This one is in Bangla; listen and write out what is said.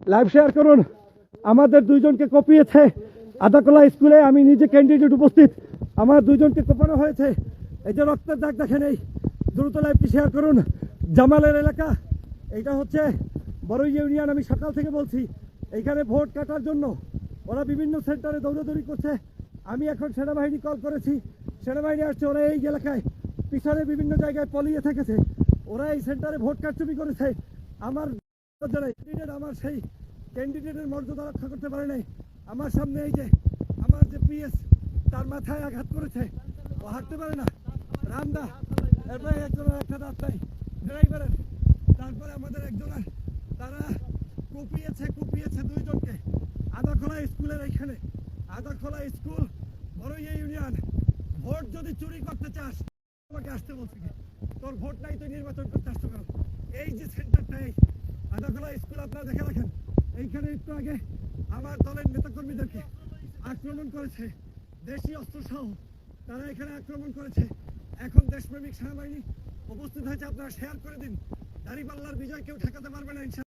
লাইভ শেয়ার করুন। আমাদের দুইজনকে কপিয়েছে আদাকলা স্কুলে, আমি নিজে ক্যান্ডিডেট উপস্থিত, আমার দুইজনকে কোপানো হয়েছে। এই যে রক্তের দাগ দেখেন, এই দ্রুত লাইভটি শেয়ার করুন। জামালের এলাকা, এটা হচ্ছে বড়ই ইউনিয়ন। আমি সকাল থেকে বলছি এইখানে ভোট কাটার জন্য ওরা বিভিন্ন সেন্টারে দৌড়াদৌড়ি করছে। আমি এখন সেনাবাহিনী কল করেছি, সেনাবাহিনী আসছে। ওরা এই এলাকায় পিছনে বিভিন্ন জায়গায় পলিয়ে থেকেছে, ওরা এই সেন্টারে ভোট কারচুপি করেছে। আমার আমার সেই ক্যান্ডিডেটের মর্যাদা রক্ষা করতে পারে নাই। আমার সামনে এই যে আমার যে পিএস, তার মাথায় আঘাত করেছে, ও হাঁটতে পারে না। রামদা, এরপরে একজনের একটা দাঁত নাই ড্রাইভারের, তারপরে আমাদের একজনের, তারা কুপিয়েছে দুইজনকে আদাখোলা স্কুলের এইখানে। আদাখোলা স্কুল, বড়ই ইউনিয়ন। ভোট যদি চুরি করতে চাস আমাকে আসতে বলছি, তোর ভোট নাই, তুই নির্বাচন করতে আসতে পারো। এই যে সেন্টারটা, এই আদাখোলা স্কুল আপনারা দেখে রাখেন। এইখানে একটু আগে আমার দলের নেতাকর্মীদেরকে আক্রমণ করেছে, দেশি অস্ত্র সহ তারা এখানে আক্রমণ করেছে। এখন দেশপ্রেমিক সেনাবাহিনী উপস্থিত হয়েছে, আপনারা শেয়ার করে দিন। দাঁড়িপাল্লার বিজয় কেউ ঠেকাতে পারবে না।